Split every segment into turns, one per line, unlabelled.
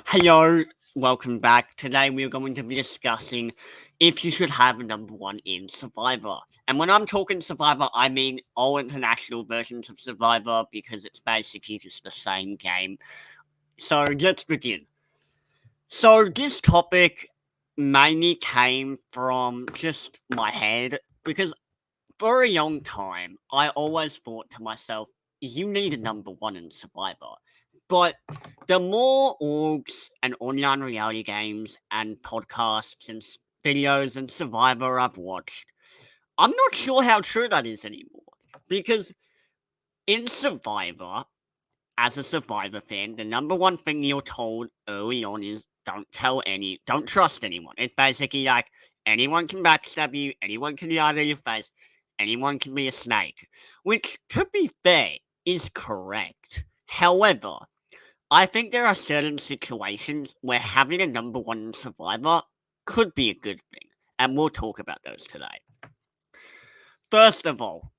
Hello, welcome back. Today we are going to be discussing if you should have a number one in Survivor. And when I'm talking Survivor, I mean all international versions of Survivor because it's basically just the same game. So let's begin. So this topic mainly came from just my head because for a long time I always thought to myself, you need a number one in Survivor. But the more orgs and online reality games and podcasts and videos and Survivor I've watched, I'm not sure how true that is anymore. Because in Survivor, as a Survivor fan, the number one thing you're told early on is don't trust anyone. It's basically like anyone can backstab you, anyone can lie to your face, anyone can be a snake. Which, to be fair, is correct. However, I think there are certain situations where having a number one survivor could be a good thing, and we'll talk about those today. First of all,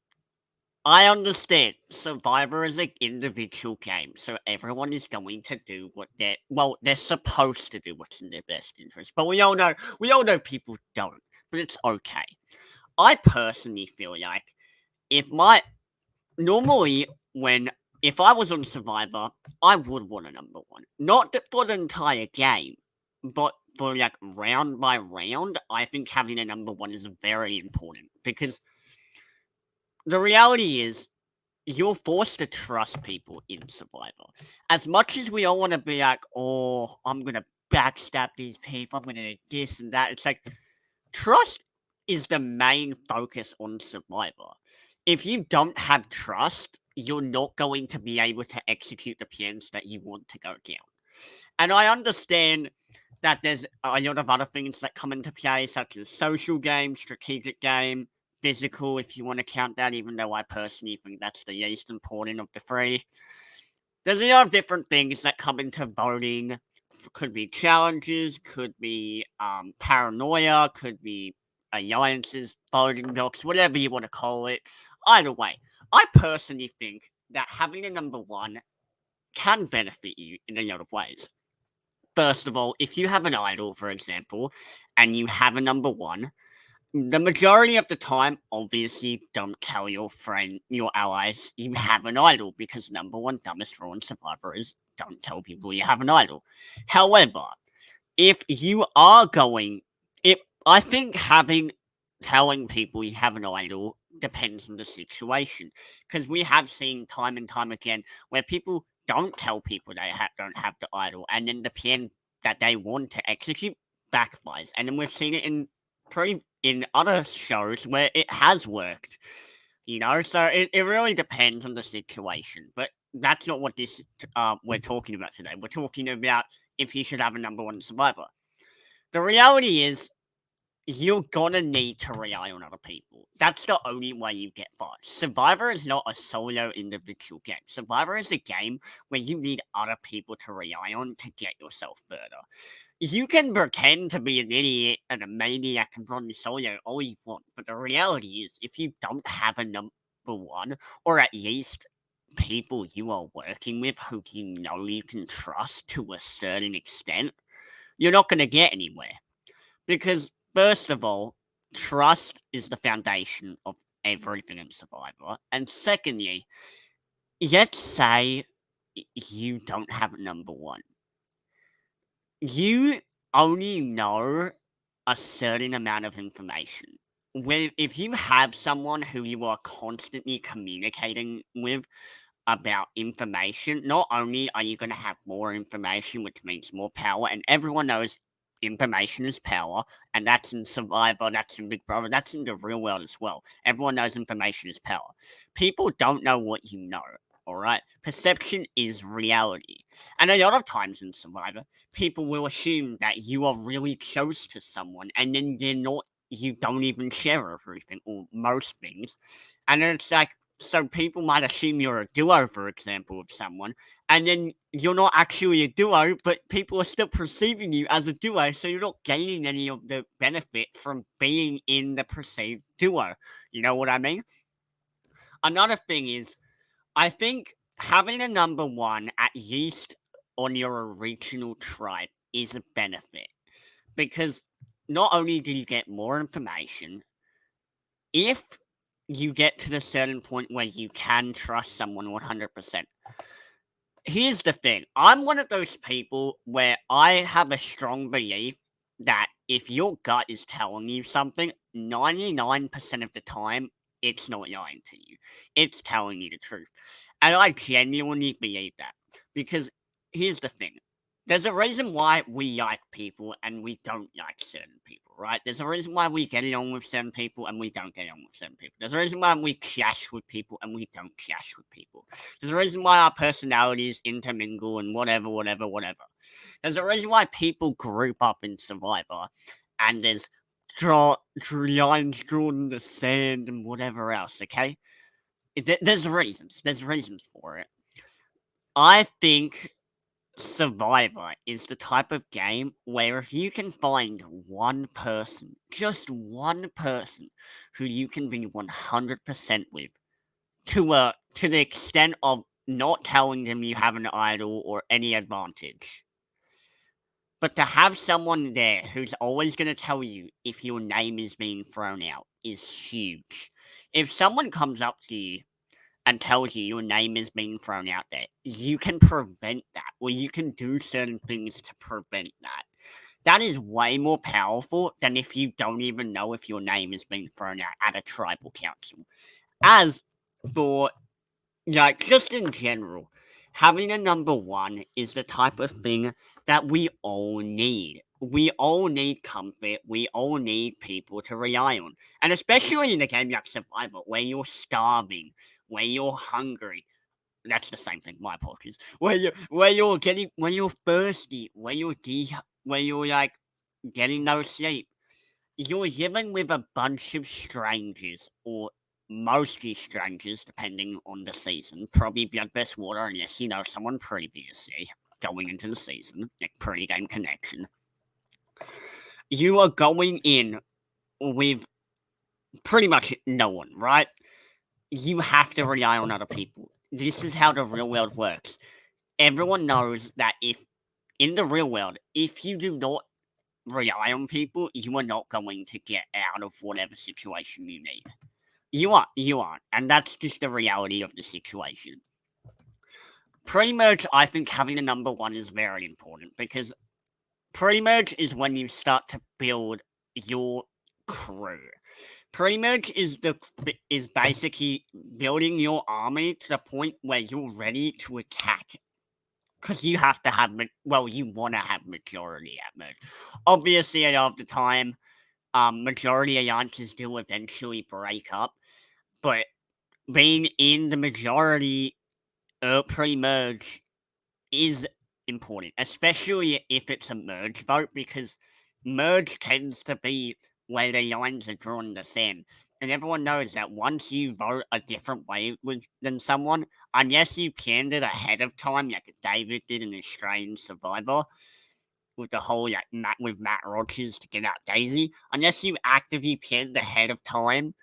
I understand Survivor is an individual game, so everyone is going to do what they're supposed to do what's in their best interest. But we all know people don't, but it's okay. I personally feel like if my normally when if I was on Survivor, I would want a number one. Not for the entire game, but for like round by round, I think having a number one is very important because the reality is you're forced to trust people in Survivor. As much as we all want to be like, oh, I'm gonna backstab these people, I'm gonna do this and that. It's like trust is the main focus on Survivor. If you don't have trust, you're not going to be able to execute the plans that you want to go down. And I understand that there's a lot of other things that come into play, such as social game, strategic game, physical, if you want to count that, even though I personally think that's the least important of the three. There's a lot of different things that come into voting. Could be challenges, could be paranoia, could be alliances, voting blocks, whatever you want to call it. Either way, I personally think that having a number one can benefit you in a lot of ways. First of all, if you have an idol, for example, and you have a number one, the majority of the time, obviously, don't tell your friend, your allies, you have an idol because number one dumbest rule in Survivor is don't tell people you have an idol. However, if you are going, if I think having telling people you have an idol depends on the situation because we have seen time and time again where people don't tell people they don't have the idol, and then the plan that they want to execute backfires, and then we've seen it in other shows where it has worked. So it really depends on the situation, but that's not what this we're talking about today. We're talking about if you should have a number one survivor. The reality is you're gonna need to rely on other people. That's the only way you get far. Survivor is not a solo individual game. Survivor is a game where you need other people to rely on to get yourself further. You can pretend to be an idiot and a maniac and run solo all you want, but the reality is if you don't have a number one, or at least people you are working with who you know you can trust to a certain extent, you're not gonna get anywhere. Because, first of all, trust is the foundation of everything in Survivor. And secondly, let's say you don't have a number one. You only know a certain amount of information. If you have someone who you are constantly communicating with about information, not only are you going to have more information, which means more power, and everyone knows information is power, and that's in Survivor, that's in Big Brother, that's in the real world as well. Everyone knows information is power. People don't know what you know, all right? Perception is reality. And a lot of times in Survivor, people will assume that you are really close to someone, and then they're not, you don't even share everything or most things. And then it's like, so people might assume you're a duo, for example, of someone, and then you're not actually a duo, but people are still perceiving you as a duo, so you're not gaining any of the benefit from being in the perceived duo. You know what I mean? Another thing is, I think having a number one at least on your original tribe is a benefit because not only do you get more information, if you get to the certain point where you can trust someone 100%. Here's the thing. I'm one of those people where I have a strong belief that if your gut is telling you something, 99% of the time, it's not lying to you. It's telling you the truth. And I genuinely believe that. Because here's the thing. There's a reason why we like people and we don't like certain people, right? There's a reason why we get along with certain people and we don't get along with certain people. There's a reason why we clash with people and we don't clash with people. There's a reason why our personalities intermingle and whatever, whatever, whatever. There's a reason why people group up in Survivor and there's lines drawn in the sand and whatever else, okay? There's reasons. There's reasons for it. I think Survivor is the type of game where if you can find one person, just one person, who you can be 100% with, to the extent of not telling them you have an idol or any advantage. But to have someone there who's always going to tell you if your name is being thrown out is huge. If someone comes up to you and tells you your name is being thrown out there, you can prevent that, or you can do certain things to prevent that. That is way more powerful than if you don't even know if your name is being thrown out at a tribal council. As for, like, just in general, having a number one is the type of thing that we all need. We all need comfort. We all need people to rely on. And especially in a game like Survivor, where you're starving, where you're hungry. That's the same thing. My apologies. When you're thirsty, where you're like getting no sleep. You're living with a bunch of strangers, or mostly strangers, depending on the season. Probably Blood Best Water, unless you know someone previously going into the season, like pre-game connection. You are going in with pretty much no one, right? You have to rely on other people. This is how the real world works. Everyone knows that if in the real world, if you do not rely on people, you are not going to get out of whatever situation you need. You aren't, and that's just the reality of the situation. Pre-merge, I think having a number one is very important because pre-merge is when you start to build your crew. Pre-merge is basically building your army to the point where you're ready to attack. Because you have to have, you want to have majority at merge. Obviously, a lot of the time, majority alliances do eventually break up, but being in the majority pre-merge is important, especially if it's a merge vote, because merge tends to be where the lines are drawn in the sand. And everyone knows that once you vote a different way than someone, unless you planned it ahead of time, like David did in Australian Survivor, with the whole Matt Rogers to get out Daisy, unless you actively planned ahead of time,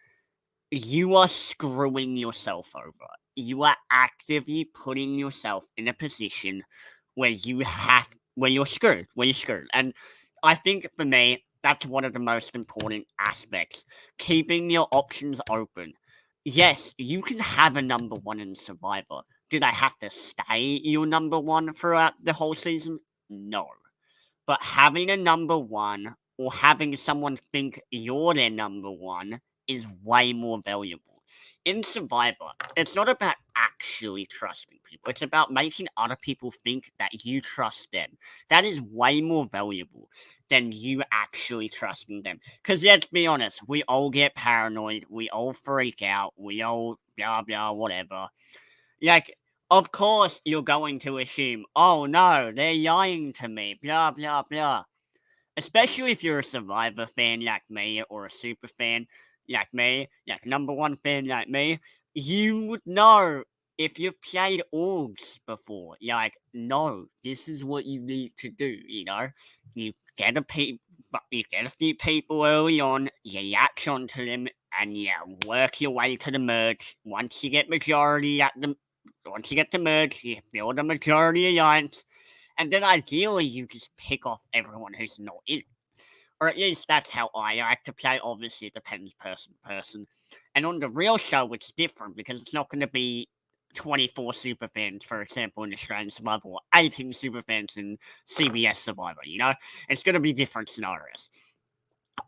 you are screwing yourself over. You are actively putting yourself in a position where you're screwed, And I think for me, that's one of the most important aspects. Keeping your options open. Yes, you can have a number one in Survivor. Do they have to stay your number one throughout the whole season? No. But having a number one, or having someone think you're their number one, is way more valuable. In Survivor, it's not about actually trusting people. It's about making other people think that you trust them. That is way more valuable than you actually trusting them. Because let's be honest, we all get paranoid. We all freak out. We all blah, blah, whatever. Like, of course you're going to assume, oh no, they're lying to me, blah, blah, blah. Especially if you're a Survivor fan like me, or a super fan like me, like number one fan like me, you would know if you've played orgs before. Like, no, this is what you need to do, you know? You get you get a few people early on, you latch onto them, and you work your way to the merge. Once you get to merge, you build a majority alliance, and then ideally you just pick off everyone who's not in it. Or at least that's how I like to play. Obviously, it depends person to person. And on the real show, it's different because it's not going to be 24 superfans, for example, in Australian Survivor, or 18 superfans in CBS Survivor, you know? It's going to be different scenarios.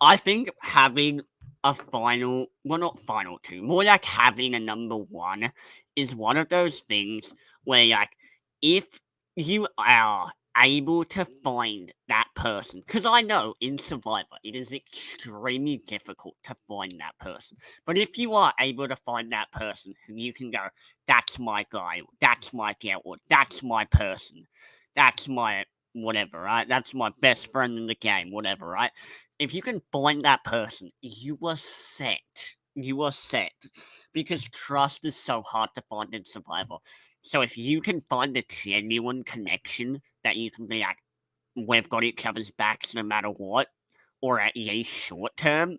I think having a final, well, not final two, more like having a number one is one of those things where, like, if you are able to find that person, because I know in Survivor it is extremely difficult to find that person, but if you are able to find that person who you can go, that's my guy, that's my girl, or that's my person, that's my whatever, right? That's my best friend in the game, whatever, right? If you can find that person, you are set. You are set. Because trust is so hard to find in Survivor. So if you can find a genuine connection that you can be like, we've got each other's backs no matter what, or at least short term,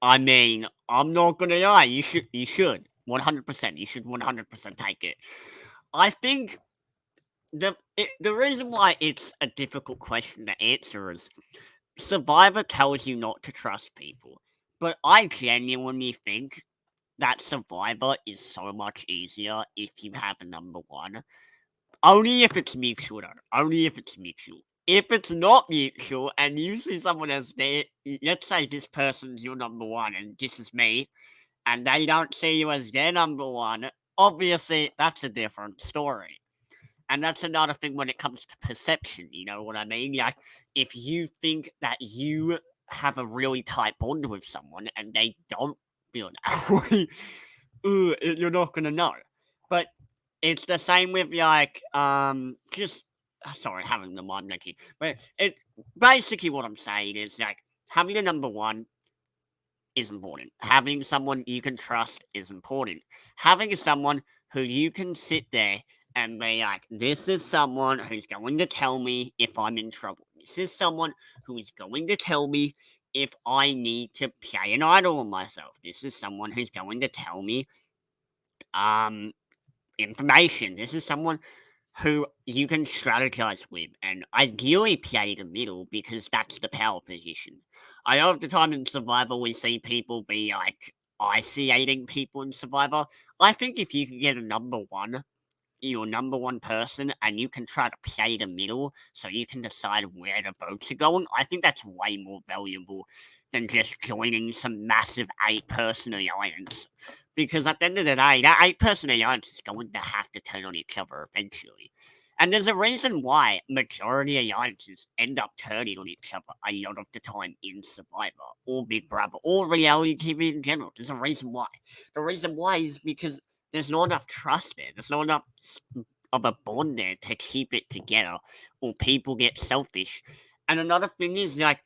I mean, I'm not gonna lie, you should. 100%. You should 100% take it. I think the reason why it's a difficult question to answer is Survivor tells you not to trust people, but I genuinely think that Survivor is so much easier if you have a number one. Only if it's mutual, though. Only if it's mutual. If it's not mutual and you see someone else there, let's say this person's your number one and this is me, and they don't see you as their number one, obviously that's a different story. And that's another thing when it comes to perception, you know what I mean? Like, if you think that you have a really tight bond with someone and they don't feel that way, you're not gonna know. But it's the same with like just sorry, having the mind blanking. But it basically what I'm saying is like having a number one is important. Having someone you can trust is important. Having someone who you can sit there and be like, this is someone who's going to tell me if I'm in trouble. This is someone who is going to tell me if I need to play an idol on myself. This is someone who's going to tell me um information. This is someone who you can strategize with and ideally play the middle because that's the power position. I know of the time in Survivor we see people be like isolating people in Survivor. I think if you can get a number one, your number one person, and you can try to play the middle so you can decide where the votes are going, I think that's way more valuable than just joining some massive 8-person alliance. Because at the end of the day, that 8-person alliance is going to have to turn on each other eventually. And there's a reason why majority alliances end up turning on each other a lot of the time in Survivor, or Big Brother, or reality TV in general. There's a reason why. The reason why is because there's not enough trust there. There's not enough of a bond there to keep it together, or people get selfish. And another thing is like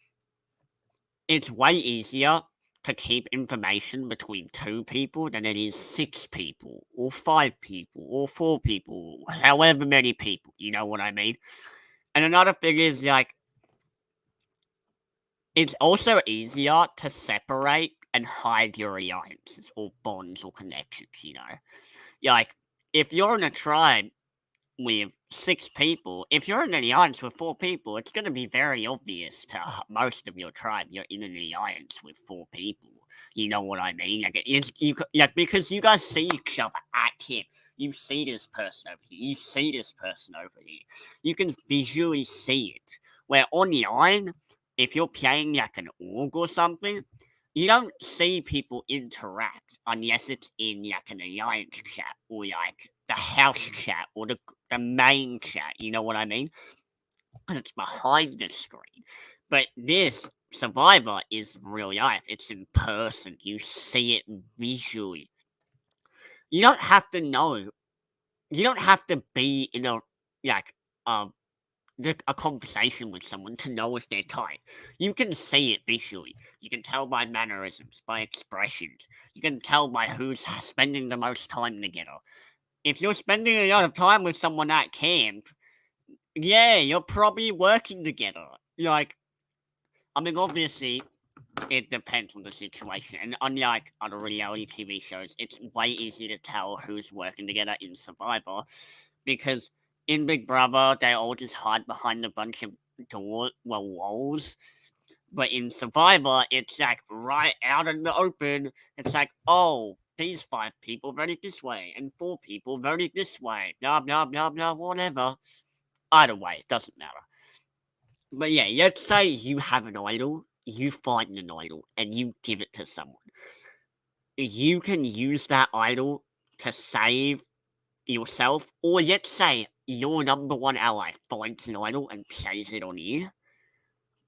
it's way easier to keep information between 2 people than it is 6 people, or 5 people, or 4 people, however many people. You know what I mean? And another thing is like it's also easier to separate and hide your alliances or bonds or connections. You know, like if you're in a tribe with 6 people, if you're in an alliance with 4 people, it's going to be very obvious to most of your tribe you're in an alliance with 4 people. You know what I mean? Like it is like because you guys see each other at camp. You see this person over here. You see this person over here. You can visually see it. Where online, if you're playing like an org or something, you don't see people interact unless it's in like an alliance chat or like the house chat or the main chat. You know what I mean? Because it's behind the screen. But this Survivor is real life. It's in person. You see it visually. You don't have to know. You don't have to be in a like um a conversation with someone to know if they're tight. You can see it visually. You can tell by mannerisms, by expressions. You can tell by who's spending the most time together. If you're spending a lot of time with someone at camp, yeah, you're probably working together. Like, I mean, obviously, it depends on the situation. And unlike other reality TV shows, it's way easier to tell who's working together in Survivor because in Big Brother, they all just hide behind a bunch of walls. But in Survivor, it's like right out in the open. It's like, oh, these 5 people voted this way, and 4 people voted this way. Blah, blah, blah, blah, whatever. Either way, it doesn't matter. But yeah, let's say you have an idol, you find an idol, and you give it to someone. You can use that idol to save yourself, or let's say your number one ally finds an idol and plays it on you.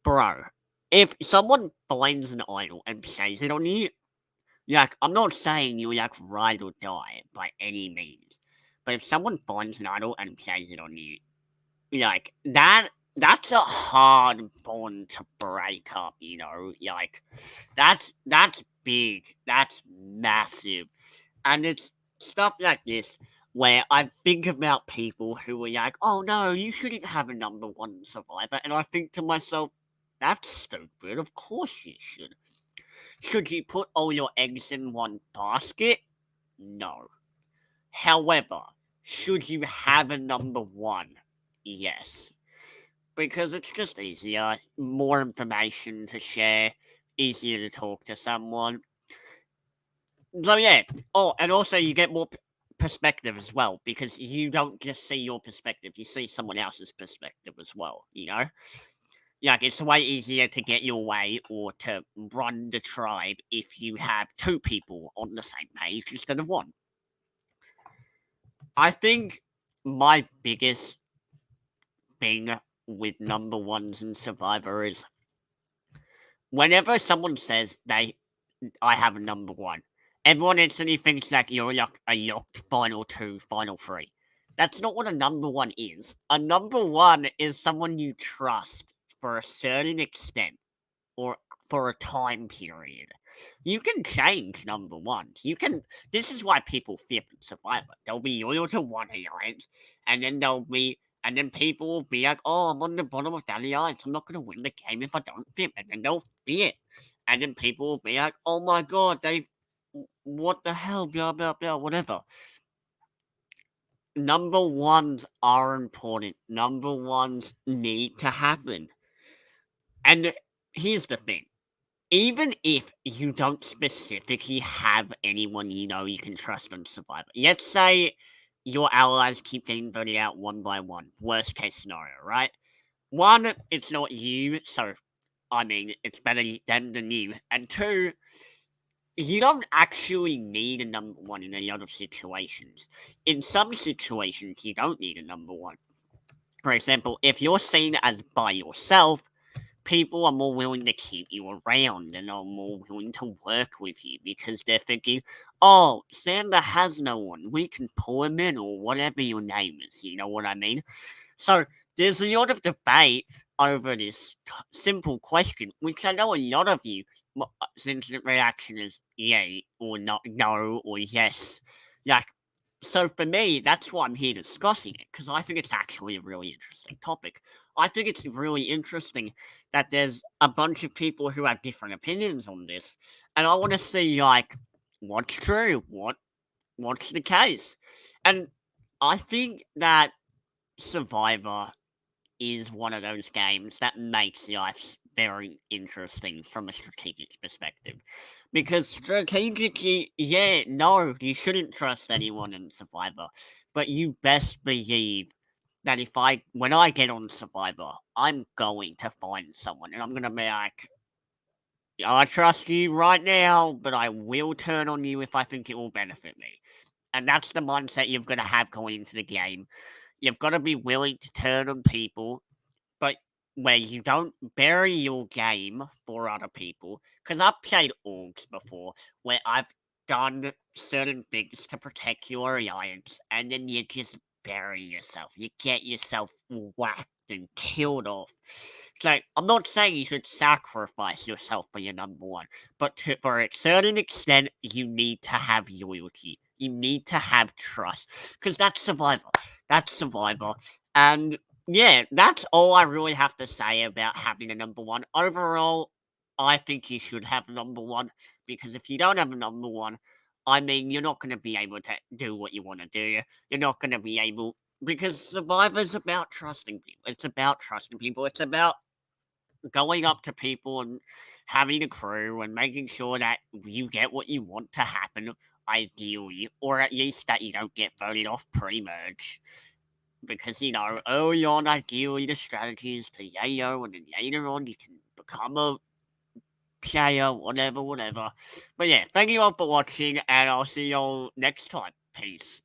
Bro, if someone finds an idol and plays it on you, like, I'm not saying you're like ride or die by any means, but if someone finds an idol and plays it on you, like, that's a hard bond to break up, you know? Like, that's big, that's massive. And it's stuff like this where I think about people who are like, oh no, you shouldn't have a number one survivor. And I think to myself, that's stupid. Of course you should. Should you put all your eggs in one basket? No. However, should you have a number one? Yes. Because it's just easier, more information to share, easier to talk to someone. So yeah. Oh, and also you get more perspective as well because you don't just see your perspective; you see someone else's perspective as well. You know, like it's way easier to get your way or to run the tribe if you have 2 people on the same page instead of one. I think my biggest thing with number ones in Survivor is whenever someone says I have a number one. Everyone instantly thinks like you're like a locked final 2, final 3. That's not what a number one is. A number one is someone you trust for a certain extent or for a time period. You can change number ones. You can. This is why people flip in Survivor. They'll be loyal to one alliance, and then and then people will be like, "Oh, I'm on the bottom of that alliance. I'm not gonna win the game if I don't flip," and then they'll flip, and then people will be like, "Oh my god, what the hell, blah blah blah, whatever." Number ones are important. Number ones need to happen. And here's the thing. Even if you don't specifically have anyone you know you can trust on Survivor, let's say your allies keep getting voted out one by one. Worst case scenario, right? One, it's not you, so I mean, it's better them than you. And two, you don't actually need a number one in a lot of situations. In some situations, you don't need a number one. For example, if you're seen as by yourself, people are more willing to keep you around and are more willing to work with you because they're thinking, oh, Sander has no one. We can pull him in or whatever your name is. You know what I mean? So there's a lot of debate over this simple question, which I know a lot of you, since the reaction is yay or not, no or yes. Like, so for me, that's why I'm here discussing it because I think it's actually a really interesting topic. I think it's really interesting that there's a bunch of people who have different opinions on this, and I want to see like what's true, what's the case, and I think that Survivor is one of those games that makes life very interesting from a strategic perspective. Because strategically, yeah, no, you shouldn't trust anyone in Survivor. But you best believe that when I get on Survivor, I'm going to find someone and I'm going to be like, I trust you right now, but I will turn on you if I think it will benefit me. And that's the mindset you've got to have going into the game. You've got to be willing to turn on people but where you don't bury your game for other people. Because I've played orgs before where I've done certain things to protect your alliance, and then you just bury yourself. You get yourself whacked and killed off. So I'm not saying you should sacrifice yourself for your number one, but for a certain extent, you need to have loyalty. You need to have trust, because that's survival. That's survival, and yeah, that's all I really have to say about having a number one. Overall, I think you should have a number one because if you don't have a number one, I mean, you're not going to be able to do what you want to do. You're not going to be able because Survivor's about trusting people. It's about trusting people. It's about going up to people and having a crew and making sure that you get what you want to happen, ideally, or at least that you don't get voted off pre-merge. Because, early on, ideally, the strategy is to yayo, and then later on, you can become a player, whatever, whatever. But yeah, thank you all for watching, and I'll see you all next time. Peace.